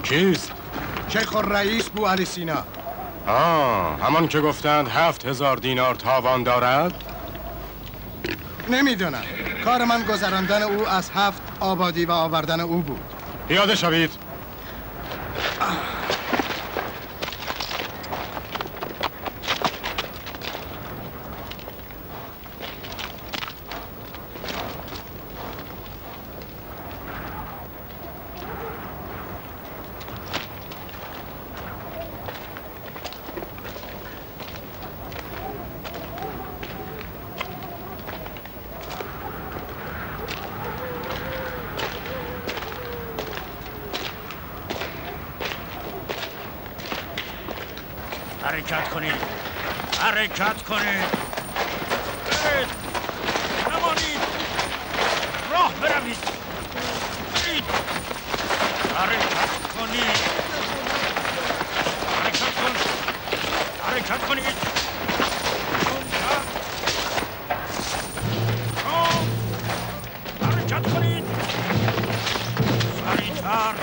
کیست؟ شیخ الرئیس بو علی سینا. همان که گفتند 7000 دینار تاوان دارد؟ نمیدونم. کار من گذراندن او از 7 آبادی و آوردن او بود. پیاده شوید. حرکت کنید. حرکت کنید. برید. نمانید. راه بروید. برید. حرکت کنید. حرکت کنید. حرکت کنید. حرکت کنید. سریعتر.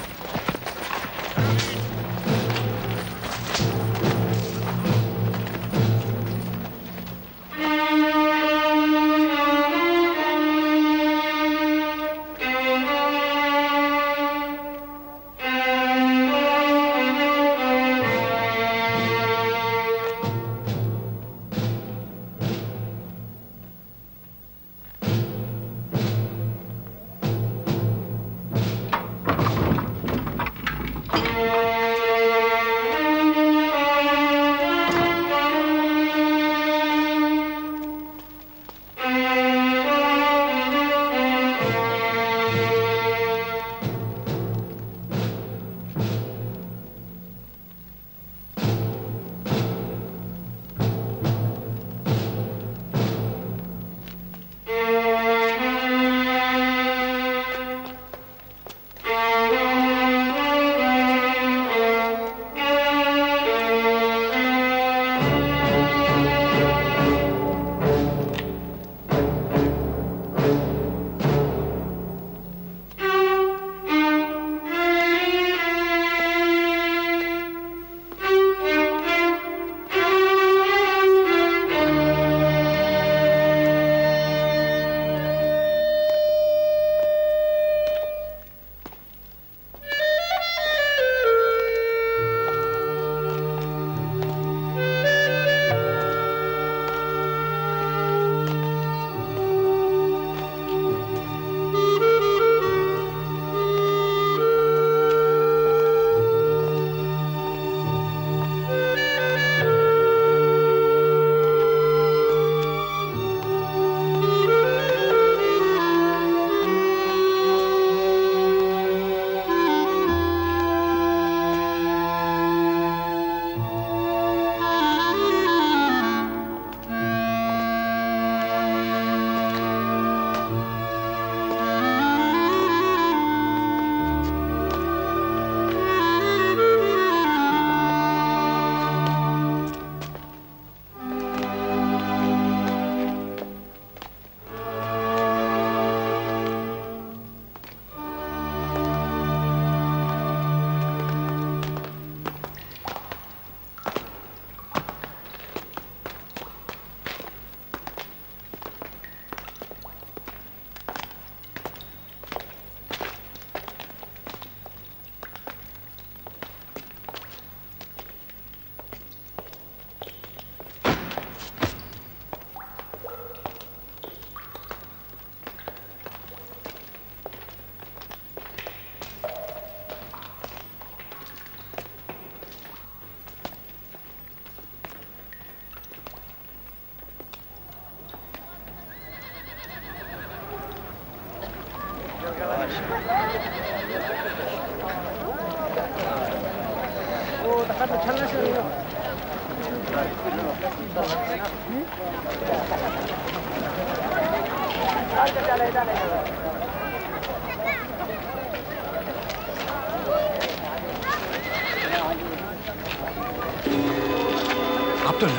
عبدالله،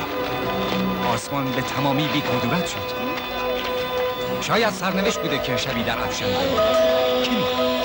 آسمان به تمامی بی کدورت شد. شاید سرنوشت بوده که شبی در افشنده. کی می‌داند؟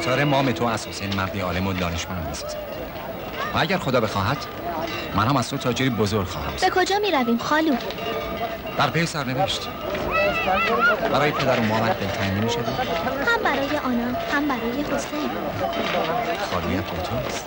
ستاره مام تو از حسین مردی عالم و دانشمند می‌سازد. و اگر خدا بخواهد من هم از تو تاجری بزرگ خواهم به شد. کجا می رویم خالو؟ در پی سرنوشت. برای پدر و مادر دلتنگ نمی‌شدی؟ هم برای آنان هم برای حسین. خالیت با توست.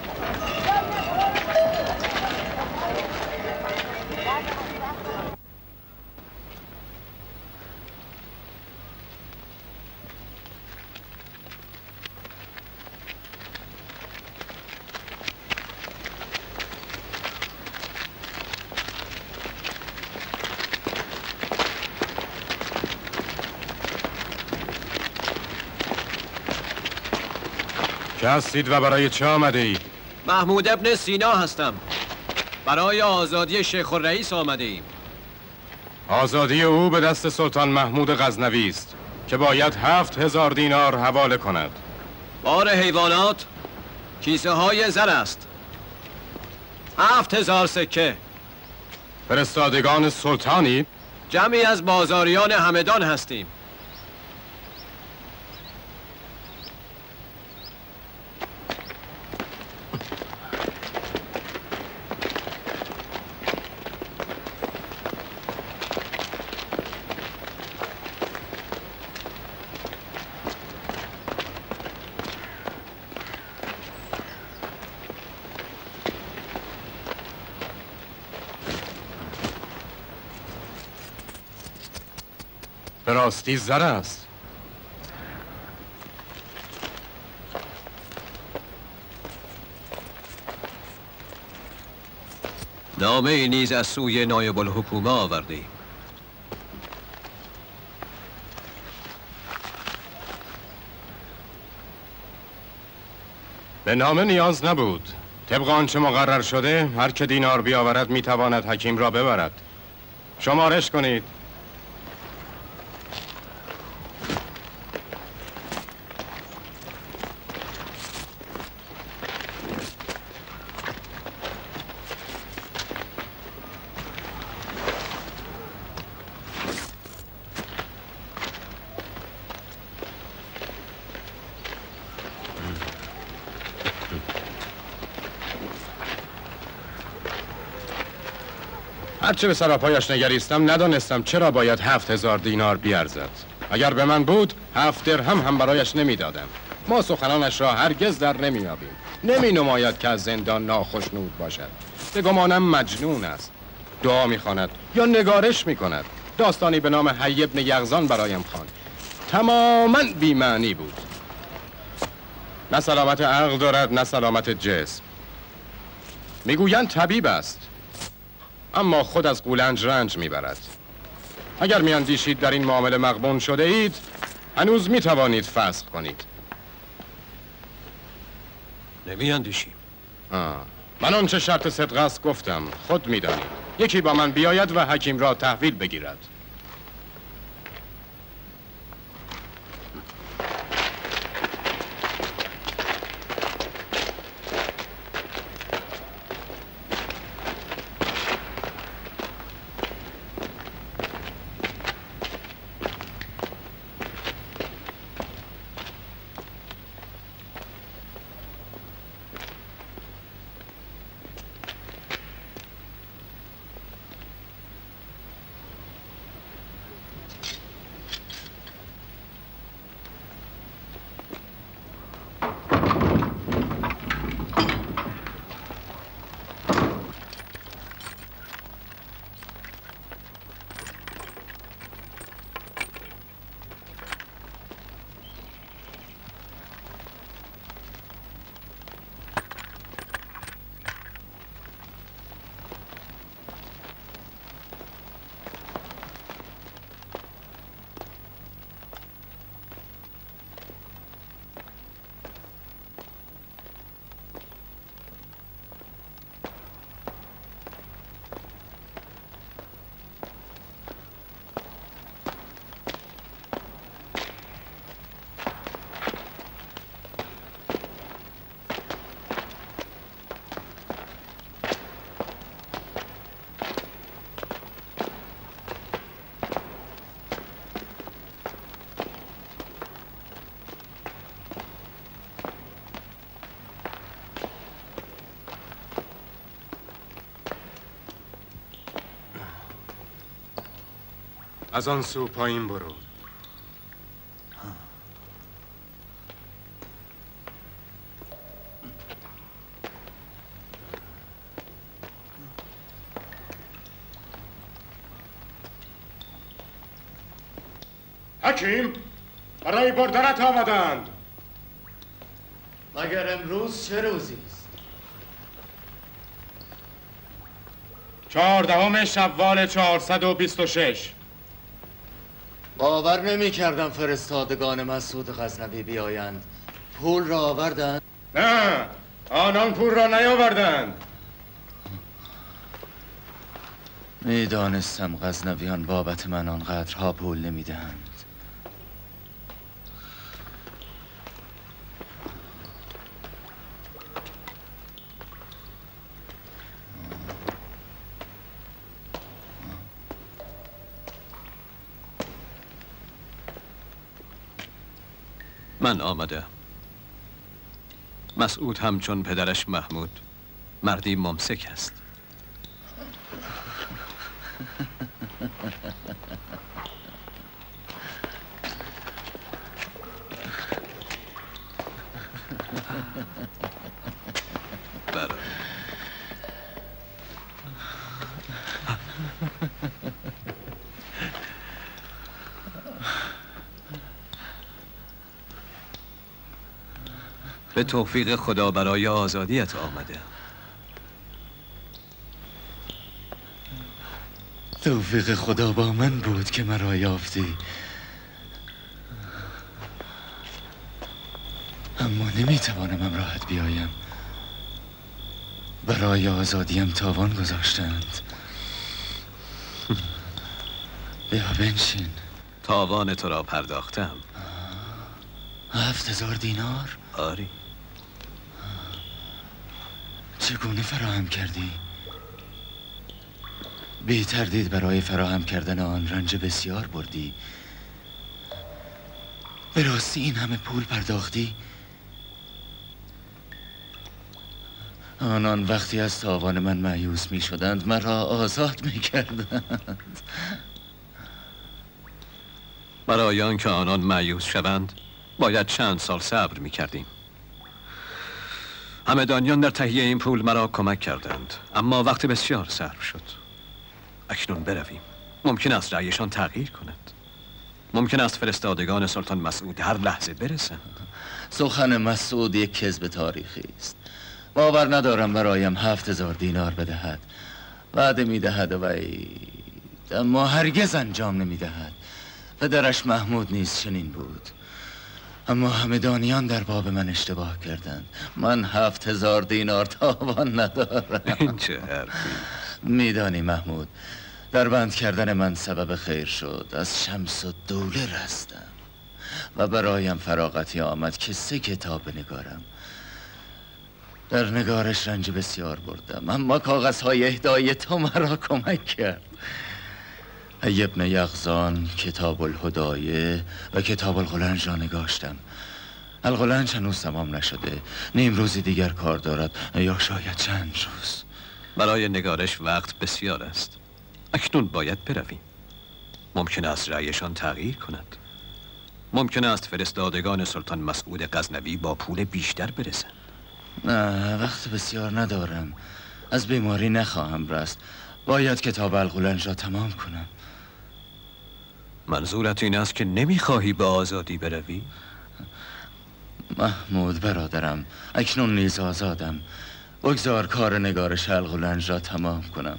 که هستید و برای چه آمده اید؟ محمود ابن سینا هستم. برای آزادی شیخ الرئیس آمده ایم. آزادی او به دست سلطان محمود غزنوی است که باید 7000 دینار حواله کند. بار حیوانات کیسه های زر است. 7000 سکه. فرستادگان سلطانی؟ جمعی از بازاریان همدان هستیم. به راستی زر است. نامه ای نیز از سوی نایب الحکومه آورده ایم. به نامه نیاز نبود. طبق آنچه مقرر شده هر که دینار بیاورد میتواند حکیم را ببرد. شمارش کنید. هرچه به سراپایش نگریستم ندانستم چرا باید 7000 دینار بیارزد. اگر به من بود 7 درهم هم برایش نمیدادم. ما سخنانش را هرگز در نمیابیم. نمی نماید که از زندان ناخشنود باشد. به گمانم مجنون است. دعا میخواند یا نگارش میکند. داستانی به نام حی ابن یغزان برایم خواند. تماما بی‌معنی بود. نه سلامت عقل دارد نه سلامت جسم. میگویند طبیب است، اما خود از قولنج رنج میبرد. اگر میاندیشید در این معامله مغبون شده اید هنوز میتوانید فسخ کنید. نمیاندیشیم. من آنچه شرط صدق است گفتم. خود میدانید. یکی با من بیاید و حکیم را تحویل بگیرد. از آن سو پایین برو. حکیم، برای بردنت آمدند. مگر امروز چه روزی است؟ 14 شوال 426. باور نمی کردم فرستادگان مسعود غزنوی بیایند. پول را آوردند؟ نه، آنان پول را نیاوردند. میدانستم غزنویان بابت من آنقدرها پول نمیدهند. من آمده. مسعود همچون پدرش محمود مردی ممسک است. برای به توفیق خدا برای آزادیت آمده. توفیق خدا با من بود که مرا یافتی، اما نمیتوانم راحت بیایم. برای آزادیم تاوان گذاشتند. بیا بنشین. تاوان تو را پرداختم. 7000 دینار؟ آری. چگونه فراهم کردی؟ بی تردید برای فراهم کردن آن رنج بسیار بردی. به راستی این همه پول پرداختی؟ آنان وقتی از تاوان من مایوس می شدند مرا آزاد می کردند. برای آنکه آنان مایوس شوند باید چند سال صبر می کردیم. همدانیان در تهیه این پول مرا کمک کردند، اما وقت بسیار صرف شد. اکنون برویم. ممکن است رأیشان تغییر کند. ممکن است فرستادگان سلطان مسعود هر لحظه برسند. سخن مسعود یک کذب تاریخی است. باور ندارم برایم 7000 دینار بدهد. وعده میدهد و اما هرگز انجام نمیدهد. پدرش محمود نیز چنین بود. اما همدانیان در باب من اشتباه کردند. من 7000 دینار تاوان ندارم. این چه حرفی؟ میدانی محمود، در بند کردن من سبب خیر شد. از شمس و دوله رستم و برایم فراغتی آمد که 3 کتاب بنگارم. در نگارش رنج بسیار بردم، اما کاغذهای اهدای تو مرا کمک کرد. ابن یغزان، کتاب الهدایه و کتاب القلنج را نگاشتم. القلنج هنوز تمام نشده، نیم روزی دیگر کار دارد یا شاید چند روز. برای نگارش وقت بسیار است. اکنون باید برویم. ممکن است رأیشان تغییر کند. ممکن است فرستادگان سلطان مسعود غزنوی با پول بیشتر برسند. نه، وقت بسیار ندارم. از بیماری نخواهم رست. باید کتاب القلنج را تمام کنم. منظورت این است که نمیخواهی به آزادی بروی؟ محمود برادرم، اکنون نیز آزادم. بگذار کار نگارش القلنج را تمام کنم.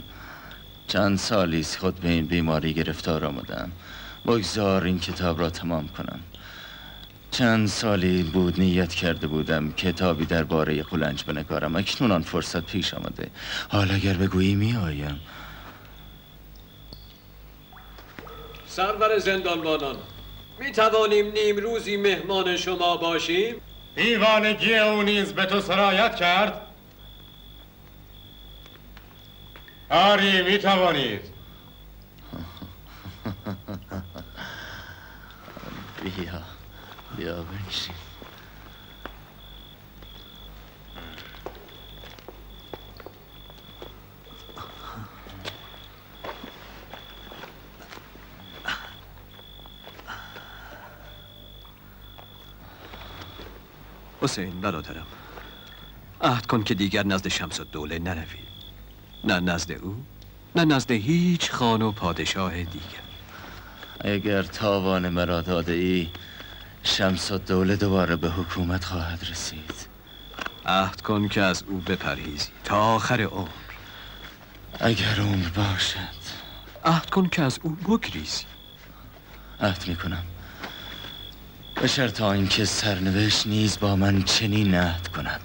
چند سالی است خود به این بیماری گرفتار آمدم. بگذار این کتاب را تمام کنم. چند سالی بود نیت کرده بودم کتابی درباره قلنج بنگارم. اکنون آن فرصت پیش آمده. حال اگر بگویی می آیم. سرور زندانبانان، می توانیم نیم روزی مهمان شما باشیم؟ دیوانگی او نیز به تو سرایت کرد؟ آری، می توانید. بیا بنشین. حسین برادرم، عهد کن که دیگر نزد شمس الدوله نروی، نه نزد او نه نزد هیچ خان و پادشاه دیگر. اگر تاوان مرا داده ای، شمس الدوله دوباره به حکومت خواهد رسید. عهد کن که از او بپرهیزی تا آخر عمر. اگر عمر باشد. عهد کن که از او بگریزی. عهد میکنم، به شرط اینکه سرنوشت نیز با من چنین عهد کند.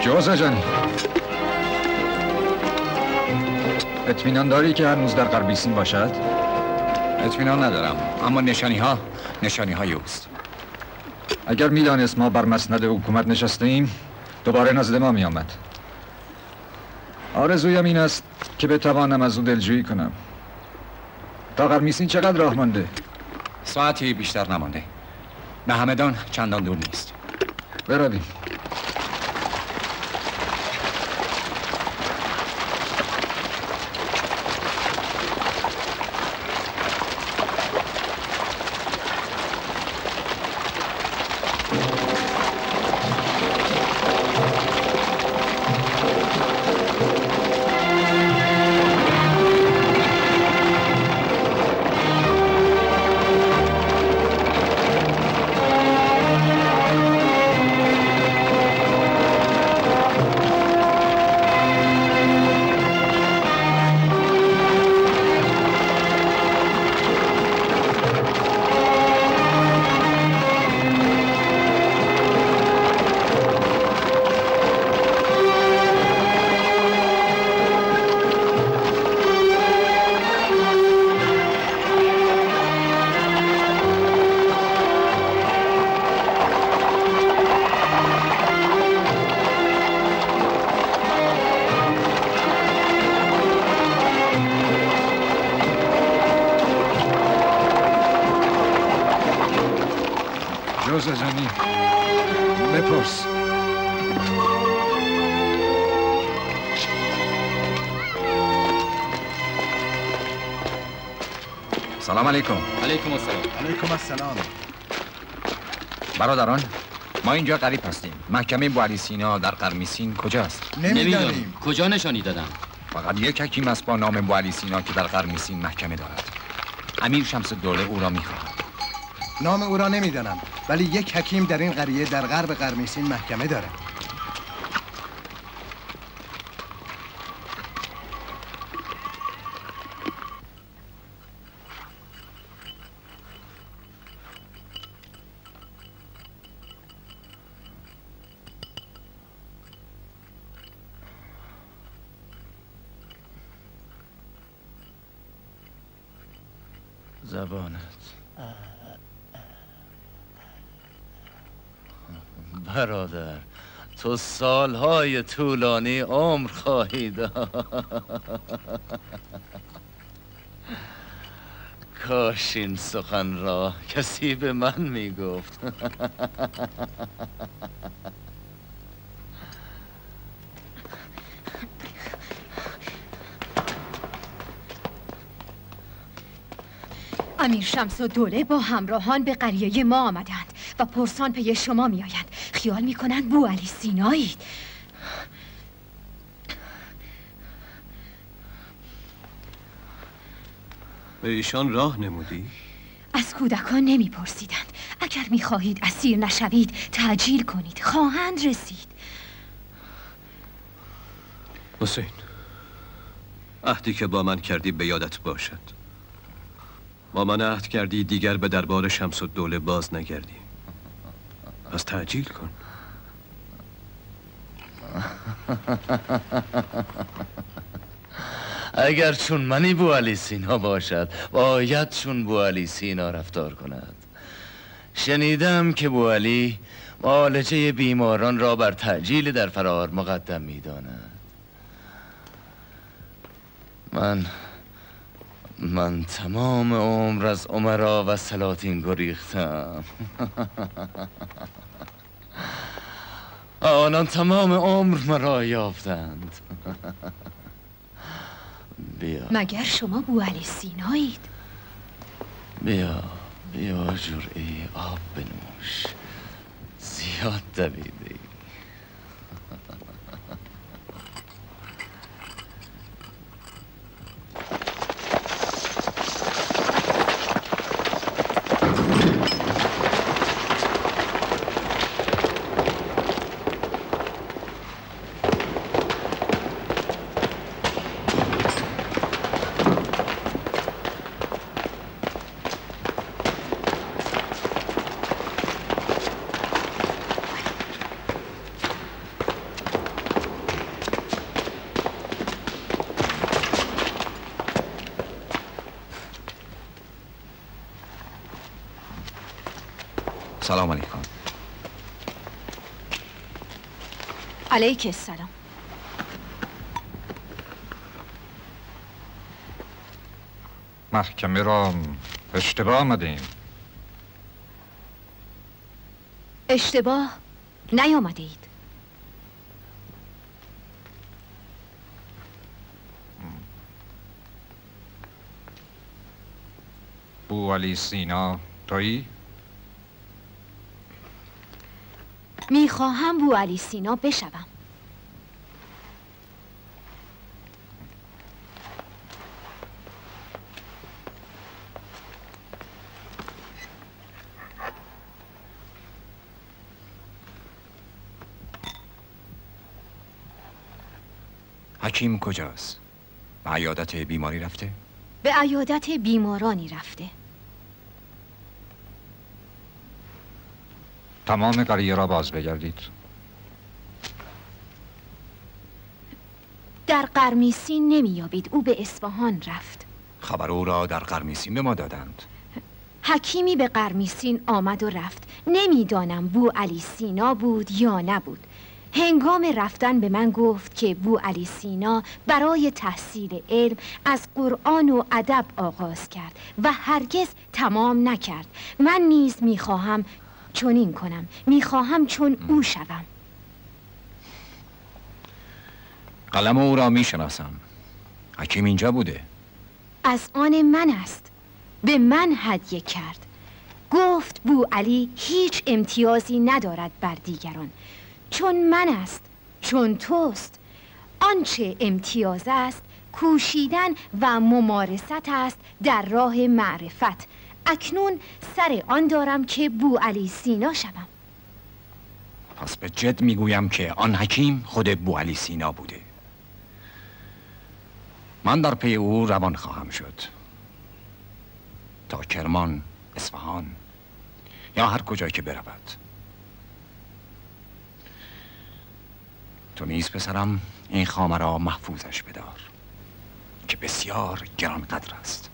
جوزه جانی، اطمینان داری که هنوز در قربیسین باشد؟ اطمینان ندارم، اما نشانی های اوست. اگر میدانست ما بر مسند حکومت نشسته ایم دوباره نزد ما می آمد. آرزویم این است که بتوانم از او دلجویی کنم. تا قرمیسین چقدر راه مانده؟ ساعتی بیشتر نمانده. به همدان چندان دور نیست. برویم. جوزه جانی، بپرس. سلام علیکم. علیکم السلام. علیکم السلام. برادران، ما اینجا غریب هستیم. محکمه بوعلی سینا در قرمیسین کجاست؟ نمیدانیم. کجا نشانی دادن؟ فقط یک حکیم است با نام بوعلی سینا که در قرمیسین محکمه دارد. امیر شمس الدوله او را میخواهد. نام او را نمیدانم، ولی یک حکیم در این قریه در غرب قرمیسین محکمه دارد. زبانت برادر، تو سالهای طولانی عمر خواهی داشت. کاش این سخن را کسی به من میگفت. امیر شمس الدوله با همراهان به قریه ما آمدند و پرسان پی شما می آیند. خیال می کنند بوعلی سینایید. به ایشان راه نمودی؟ از کودکان نمی پرسیدند. اگر می خواهید اسیر نشوید تعجیل کنید، خواهند رسید. حسین، عهدی که با من کردی به یادت باشد. با من عهد کردی دیگر به دربار شمس الدوله باز نگردی. پس تعجیل کن. اگر چون منی بوعلی سینا باشد باید چون بوعلی سینا رفتار کند. شنیدم که بوعلی معالجه بیماران را بر تعجیل در فرار مقدم می‌داند. من تمام عمر از امرا و سلاطین گریختم. آنان تمام عمر مرا یافتند. بیا مگر شما بوعلی سینایید؟ بیا جرعه آب بنوش. زیاد دویدی. سلام علیکم. علیک السلام. محکمه را اشتباه آمدیم. اشتباه نیامده اید. بوعلی سینا تویی؟ میخواهم بوعلی سینا بشوم. حکیم کجاست؟ به عیادت بیماری رفته؟ به عیادت بیمارانی رفته. تمام قریه را باز بگردید. در قرمیسین نمیابید. او به اصفهان رفت. خبر او را در قرمیسین به ما دادند. حکیمی به قرمیسین آمد و رفت. نمیدانم بوعلی سینا بود یا نبود. هنگام رفتن به من گفت که بوعلی سینا برای تحصیل علم از قرآن و ادب آغاز کرد و هرگز تمام نکرد. من نیز میخواهم چنین کنم. میخواهم چون او شوم. قلم او را میشناسم. حکیم اینجا بوده. از آن من است. به من هدیه کرد. گفت بوعلی هیچ امتیازی ندارد بر دیگران. چون من است، چون توست. آنچه امتیاز است کوشیدن و ممارست است در راه معرفت. اکنون سر آن دارم که بوعلی سینا شوم. پس به جد میگویم که آن حکیم خود بوعلی سینا بوده. من در پی او روان خواهم شد تا کرمان، اصفهان یا هر کجا که برود. تو نیز پسرم این خامه را محفوظش بدار که بسیار گرانقدر است.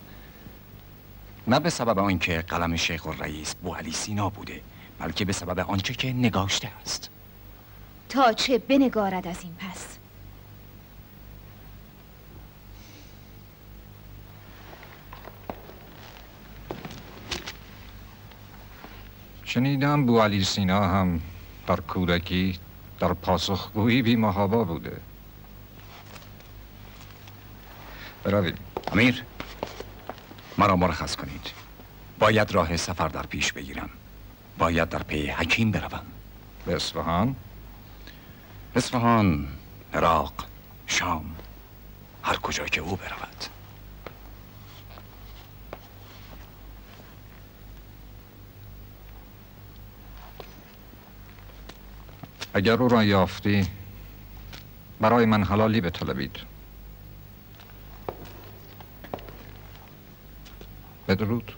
نه به سبب آنکه قلم شیخ الرئیس بوعلی سینا بوده، بلکه به سبب آنچه که نگاشته است. تا چه بنگارد از این پس؟ شنیدم بوعلی سینا هم در کودکی در پاسخگویی بی محابا بوده. برویم. امیر، مرا مرخص کنید. باید راه سفر در پیش بگیرم. باید در پی حکیم بروم. به اصفهان؟ اصفهان، عراق، شام، هر کجا که او برود. اگر او را یافتی برای من حلالی بطلبید. بدرود.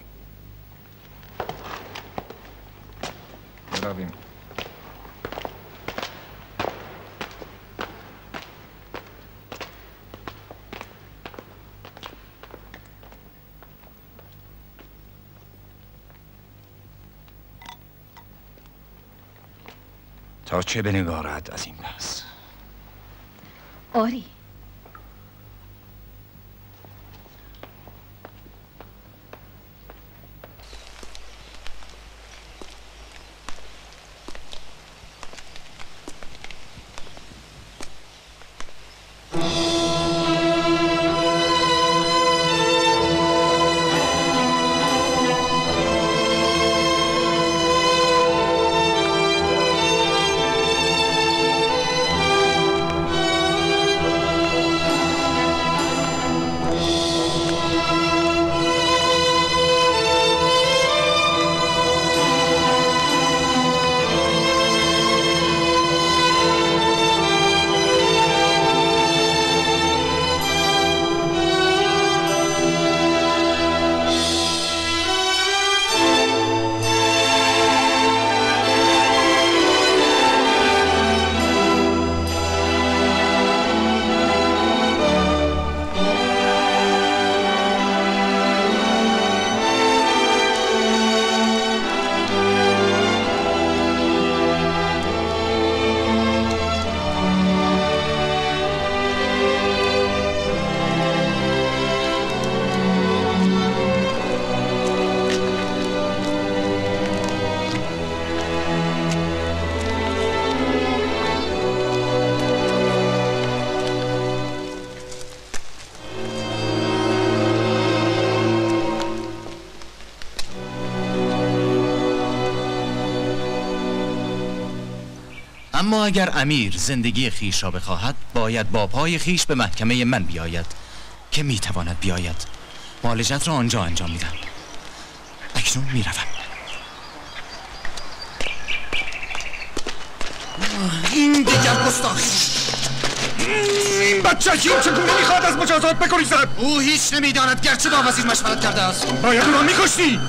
برویم. تا چه بنگارد از این پس؟ آری. اما اگر امیر زندگی خیش را بخواهد باید با پای خیش به محکمه من بیاید که میتواند بیاید. معالجت را آنجا انجام میدم. اکنون میروم. این دیگر گستاخی. این بچه چگونه میخواد از مجازات بگریزد؟ او هیچ نمیداند گرچه با وزیر مشورت کرده است. باید او را میکشتی.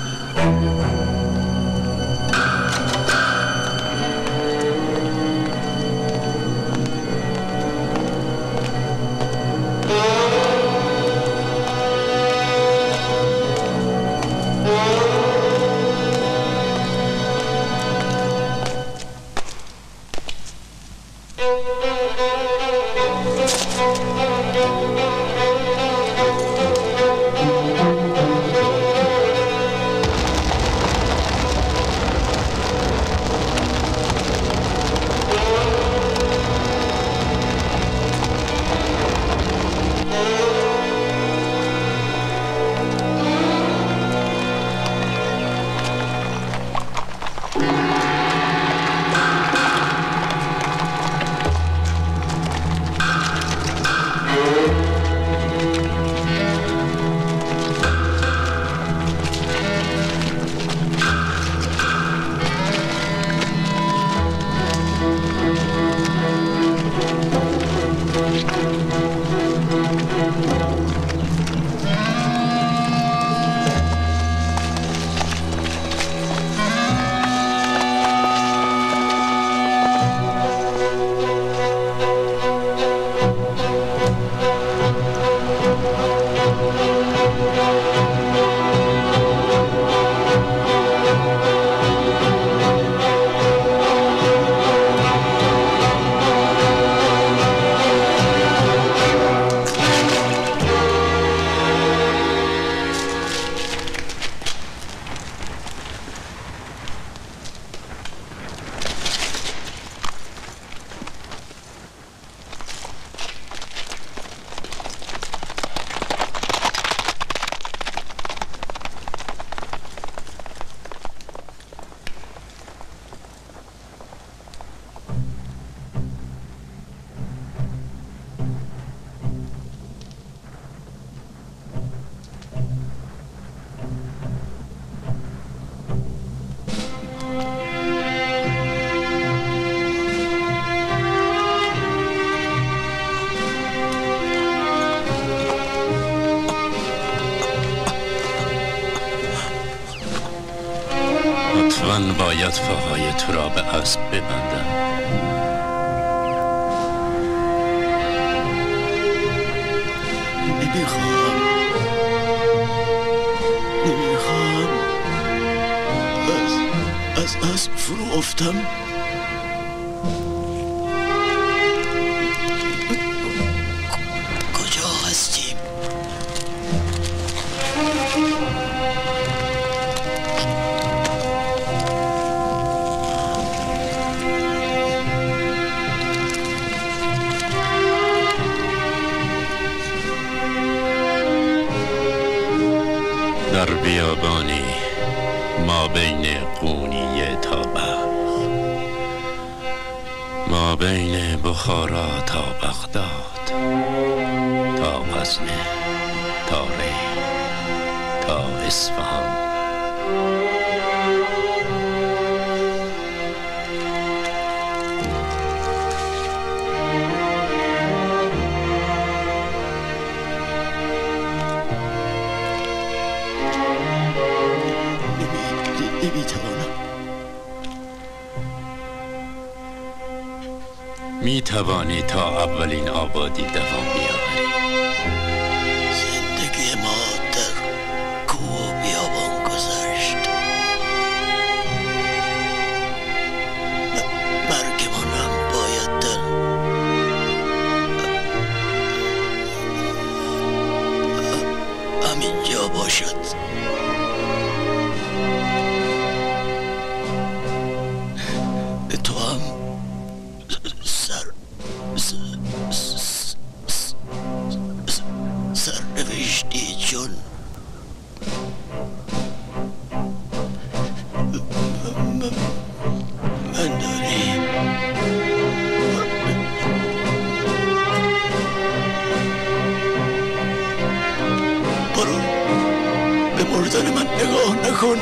باید پاهای تو را به اسب ببندم. نمیخوام از اسب فرو افتم. کجا هستیم؟ در بیابانی ما بین قونیه تا بلخ، ما بین بخارا تا بغداد، تا غزنه، تا ری، تا اصفهان. می توانی تا اولین آبادی دوام بیاوری. زندگی ما در کوه و بیابان گذشت. مرگمان هم باید در همینجا باشد. تو هم سرنوشتی چون من داری. برو به مردن من نگاه نکن.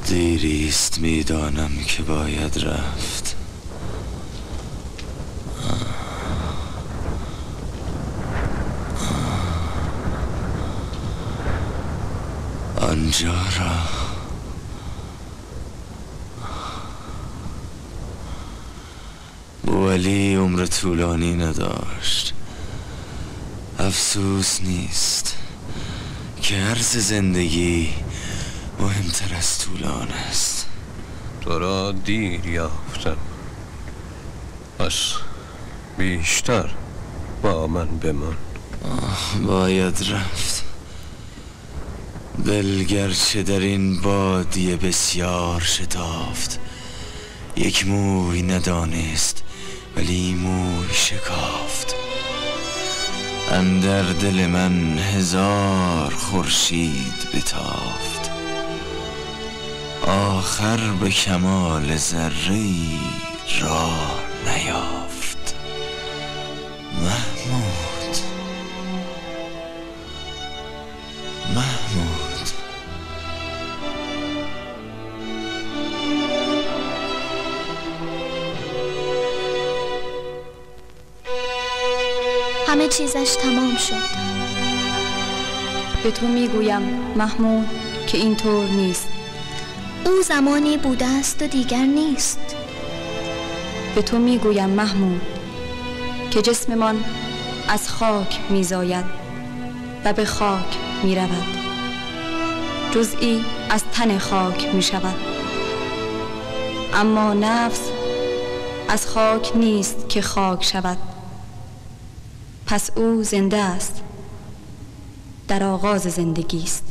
دیریست میدانم که باید رفت. آنجا را بوعلی عمر طولانی نداشت. افسوس نیست که عرض زندگی مهمتر از طولان است. تو را دیر یافتم، پس بیشتر با من بمان. باید رفت. دل گرچه در این بادیه بسیار شتافت، یک موی ندانست ولی موی شکافت. اندر دل من هزار خورشید بتافت، آخر به کمال ذره‌ای راه نیافت. محمود، محمود. همه چیزش تمام شد. به تو میگویم محمود که اینطور نیست. او زمانی بوده است و دیگر نیست. به تو میگویم محمود که جسممان از خاک میزاید و به خاک میرود. جزئی از تن خاک میشود، اما نفس از خاک نیست که خاک شود. پس او زنده است، در آغاز زندگی است.